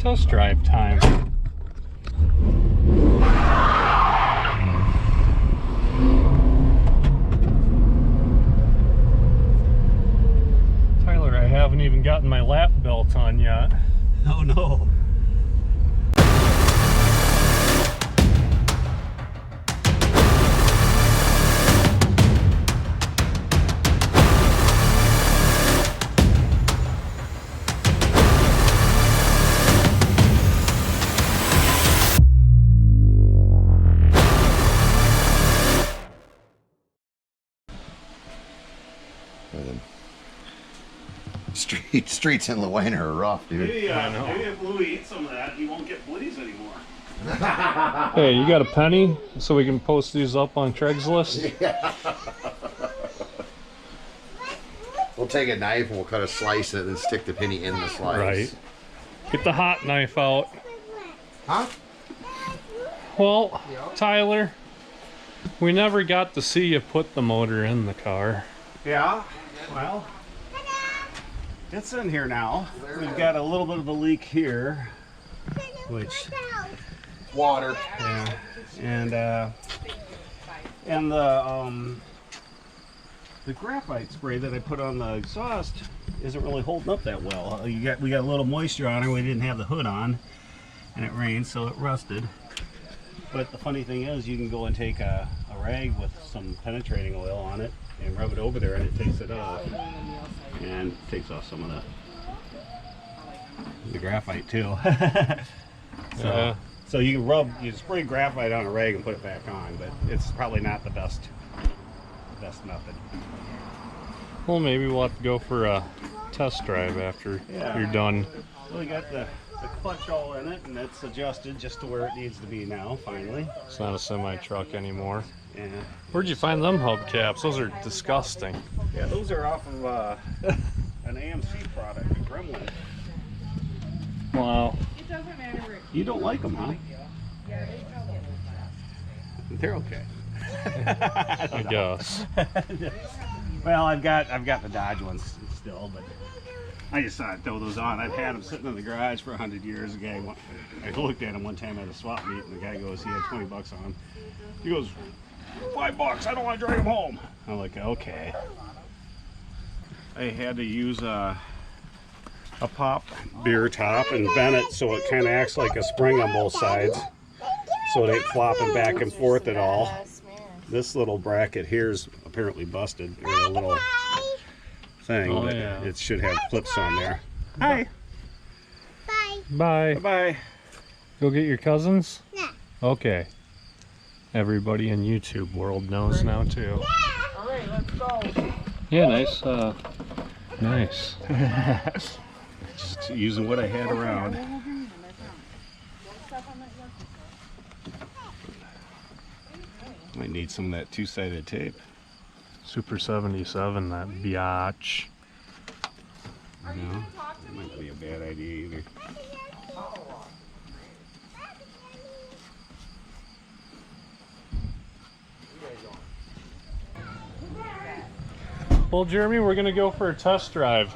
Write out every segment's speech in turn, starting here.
Test drive time. Tyler, I haven't even gotten my lap belt on yet. Oh no. Streets in Luana are rough, dude. Maybe if Louie eats some of that, he won't get blues anymore. Hey, you got a penny so we can post these up on Craigslist? Yeah. We'll take a knife and we'll cut a slice of it and stick the penny in the slice. Right. Get the hot knife out. Huh? Well, Tyler, we never got to see you put the motor in the car. Yeah, well, it's in here now. We've got a little bit of a leak here, which Water. yeah, and the graphite spray that I put on the exhaust isn't really holding up that well. We got a little moisture on her. We didn't have the hood on, and it rained, so it rusted. But the funny thing is, you can go and take a rag with some penetrating oil on it and rub it over there, and it takes it off, and takes off some of the graphite too. So you can you spray graphite on a rag and put it back on, but it's probably not the best method. Well, maybe we'll have to go for a test drive after you're done. So we got the clutch all in it, and it's adjusted just to where it needs to be now, finally. It's not a semi-truck anymore. Yeah. Where'd you find them hubcaps? Those are disgusting. Yeah, those are off of an AMC product, a Gremlin. Wow. It doesn't matter where it You don't like them, huh? They're okay. I guess. Well, I've got the Dodge ones still, but I just thought I'd throw those on. I've had them sitting in the garage for 100 years. I looked at them one time at a swap meet, and the guy goes, he had 20 bucks on them. He goes, $5, I don't want to drag them home. I'm like, okay. I had to use a pop beer top and bend it so it kind of acts like a spring on both sides, so it ain't flopping back and forth at all. This little bracket here is apparently busted, or a little thing, but it should have clips on there. Hi. Bye. Bye. Go get your cousins? Yeah. Okay. Everybody in YouTube world knows now too. All right, let's go. Yeah, nice. Nice. Just using what I had around. Might need some of that two-sided tape. Super 77, that biatch. You know, that might not be a bad idea either. Well, Jeremy, we're gonna go for a test drive.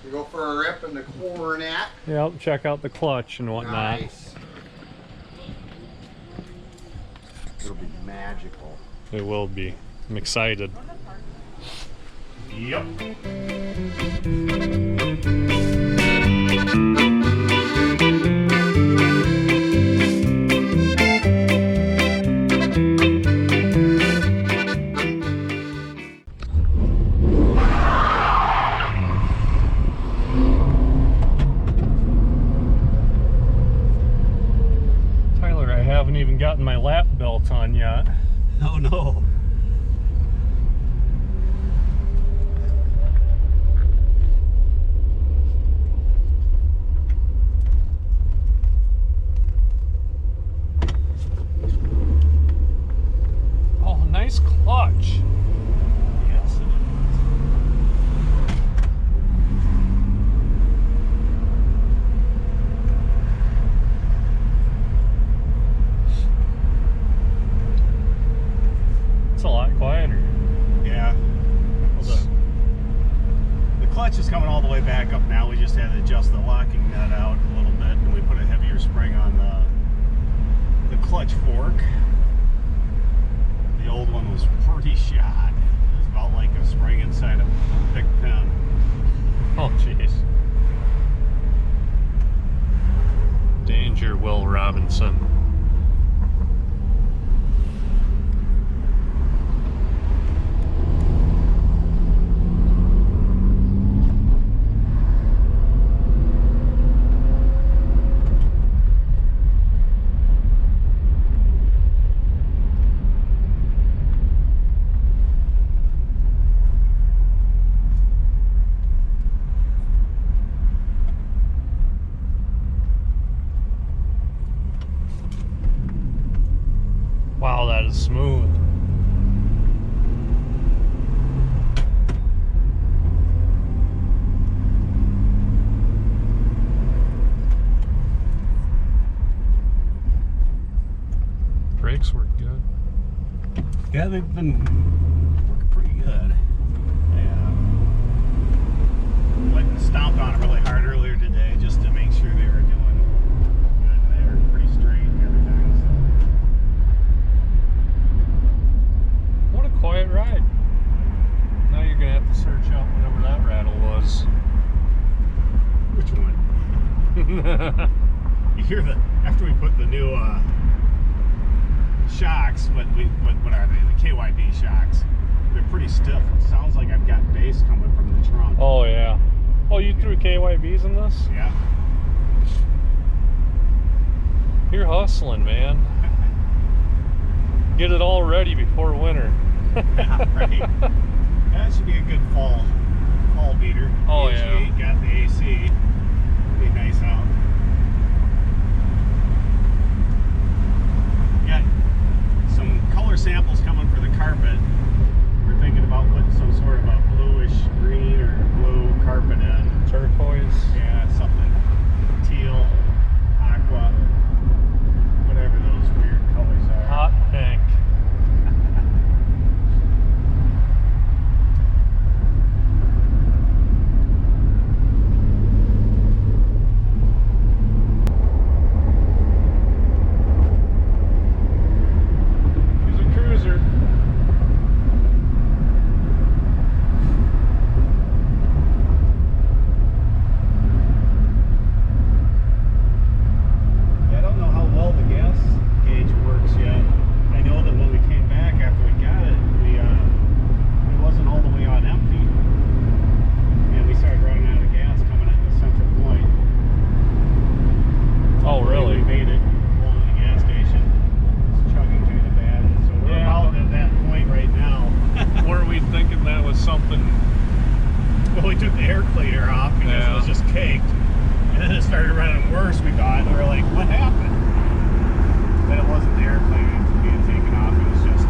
We go for a rip in the Coronet. Yep, check out the clutch and whatnot. Nice. It'll be magical. It will be. I'm excited. Yep. Tyler, I haven't even gotten my lap belt on yet. Oh no. Oh, nice clutch. Yes, it is. had to adjust the locking nut out a little bit, and we put a heavier spring on the clutch fork. The old one was pretty shot. It was about like a spring inside a big pin. Oh, jeez. Danger, Will Robinson. Wow, that is smooth. Brakes work good. Yeah, they've been working pretty good. Yeah. Went and stomped on it really hard earlier today just to make sure they were doing good. They were pretty straight and everything. So. What a quiet ride. Now you're gonna have to search out whatever that rattle was. Which one? You hear the after we put the new shocks, what are they? The KYD shocks. They're pretty stiff. It sounds like I've got bass coming from the trunk. Oh yeah. Oh, you threw KYBs in this? Yeah. You're hustling, man. Get it all ready before winter. Yeah, right. That should be a good fall beater. Oh, yeah. Got the AC. Be nice out. Got some color samples coming for the carpet. We're thinking about putting some sort of a bluish green or blue carpet in. Turquoise. Yeah, something teal, aqua, whatever those weird colors are. Hot pink. He's a cruiser. I don't know how well the gas gauge works yet. I know that when we came back after we got it, it wasn't all the way on empty. And we started running out of gas coming at the central point. Oh, really? We made it pulling the gas station. It's chugging kind of bad. So we're about at that point right now. Were we thinking that was something? Well, we took the air cleaner off because it was just caked. And then it started running worse, we thought. And we were like, what happened? But it wasn't the air cleaner being taken off. It was just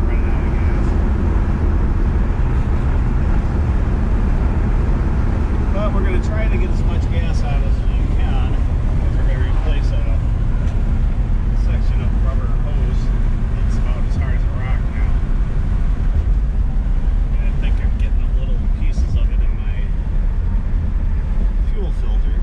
running out of gas. But we're going to try to get as much gas out as we can. Because we're going to replace a section of rubber hose that's about as hard as a rock now. And I think I'm getting the little pieces of it in my fuel filter.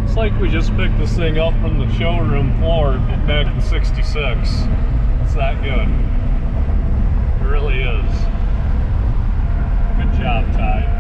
It's like we just picked this thing up from the showroom floor back in '66. It's that good. It really is. Good job, Ty.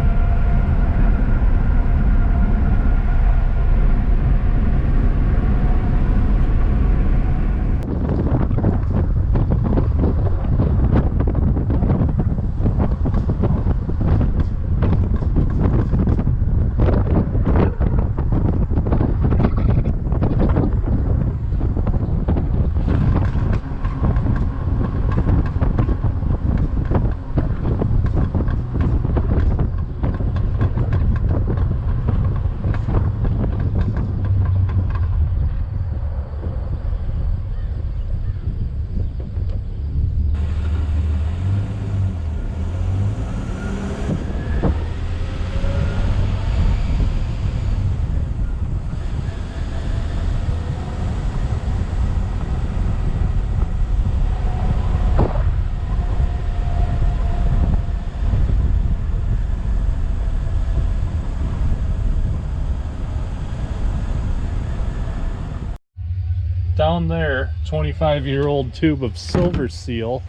down there, 25-year-old tube of silver seal.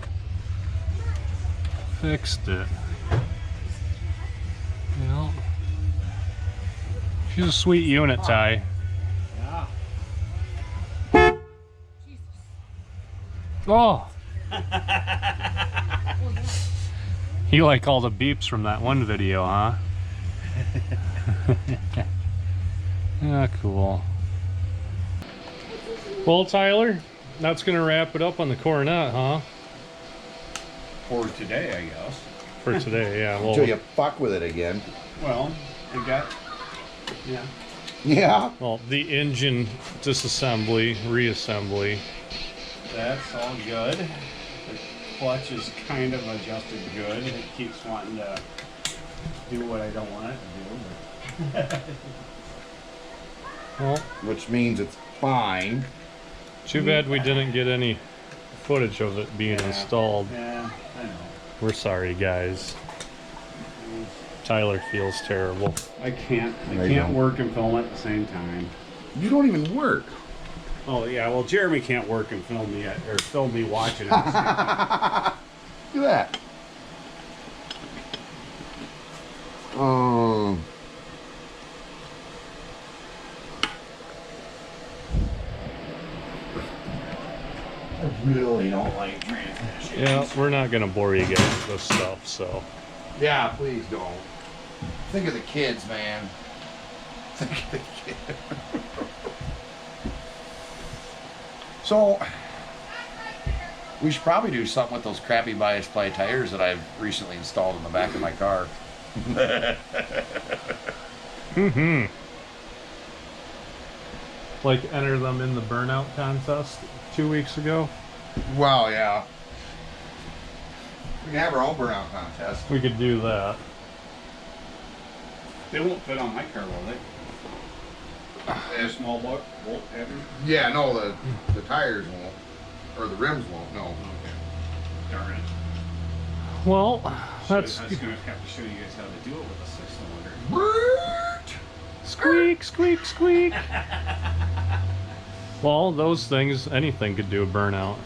Fixed it. Yeah. She's a sweet unit, Ty. Yeah. Oh! You like all the beeps from that one video, huh? Yeah, cool. Well, Tyler, that's gonna wrap it up on the Coronet, huh? For today, I guess. For today, yeah. Well, Until you fuck with it again. Well, we got, yeah. Yeah. well, the engine disassembly, reassembly. That's all good. The clutch is kind of adjusted good. It keeps wanting to do what I don't want it to do. Well, Which means it's fine. too bad we didn't get any footage of it being installed. Yeah, I know. We're sorry, guys. Tyler feels terrible. I can't don't. work and film at the same time. You don't even work. Oh yeah, well Jeremy can't work and film me or film me watching it. At the same time. Look at that. I really don't like transmissions. Yeah, we're not gonna bore you guys with this stuff, so. Yeah, please don't. Think of the kids, man. Think of the kids. So, we should probably do something with those crappy bias ply tires that I've recently installed in the back of my car. Mm-hmm. Like enter them in the burnout contest 2 weeks ago. Wow, yeah. We can have our own burnout contest. We could do that. They won't fit on my car, will they? They have small bolt heavy. Yeah, no, the tires won't, or the rims won't. No. Okay. Darn it. Well, that's I was gonna have to show you guys how to do it with a 6-cylinder. squeak, squeak, squeak. Well, those things, anything could do a burnout.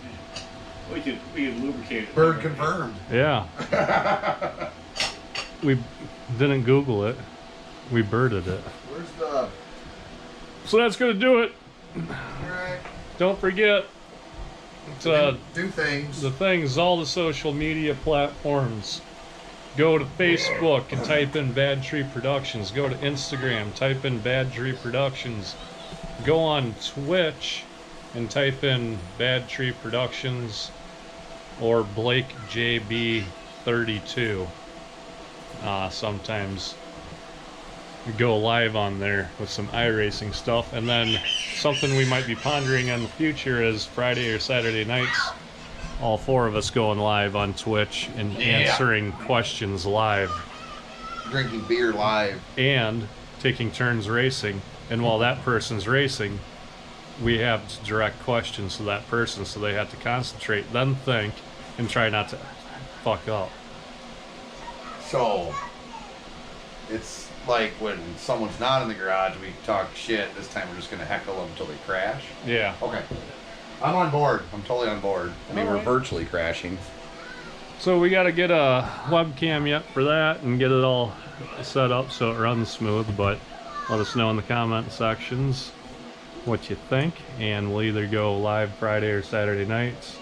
We could lubricate it. Bird confirmed. Yeah. We didn't Google it. We birded it. Where's the? So that's gonna do it. Alright. Don't forget to Do things. the things, all the social media platforms. Go to Facebook and type in Bad Tree Productions. Go to Instagram, type in Bad Tree Productions. Go on Twitch and type in Bad Tree Productions or Blake JB32. Sometimes we go live on there with some iRacing stuff, and then something we might be pondering in the future is Friday or Saturday nights, all four of us going live on Twitch and answering questions live Drinking beer live. and taking turns racing. And while that person's racing, we have to direct questions to that person, so they have to concentrate, then think, and try not to fuck up. So, it's like when someone's not in the garage, we talk shit. This time we're just going to heckle them until they crash. Yeah. Okay. I'm on board. I'm totally on board. I mean, we're Alright. virtually crashing. So we got to get a webcam yet for that and get it all set up so it runs smooth, but let us know in the comment sections what you think, and we'll either go live Friday or Saturday nights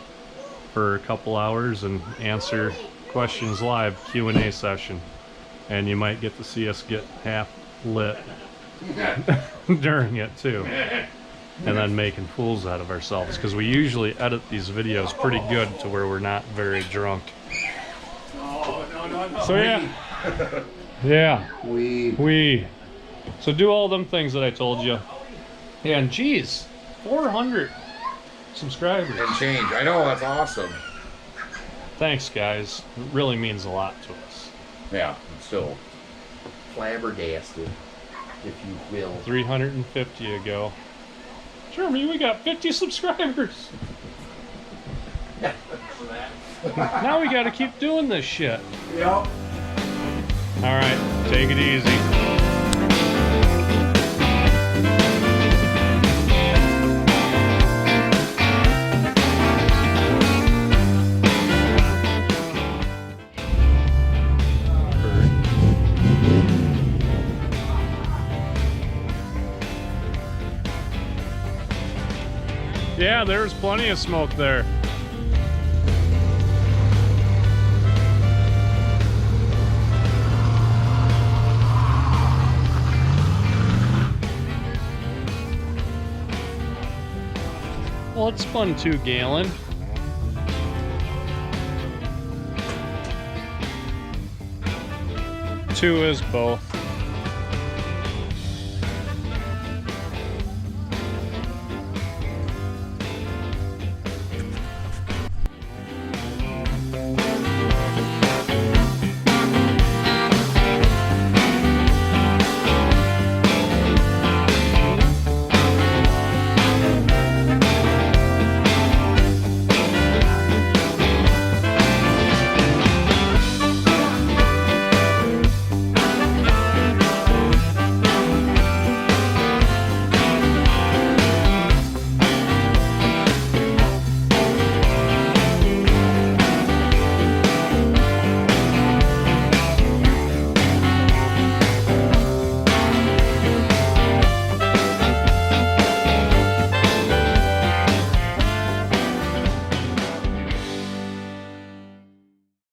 for a couple hours and answer questions live, Q&A session, and you might get to see us get half lit during it too, and then making fools out of ourselves, because we usually edit these videos pretty good to where we're not very drunk. Oh, no. So yeah, so do all them things that I told you. And geez, 400 subscribers. And change. I know, that's awesome. Thanks, guys. It really means a lot to us. Yeah, it's still flabbergasted, if you will. 350 ago. Jeremy, we got 50 subscribers. Now we got to keep doing this shit. Yep. All right, take it easy. Yeah, there's plenty of smoke there. Well, it's fun too, Galen. Two is both.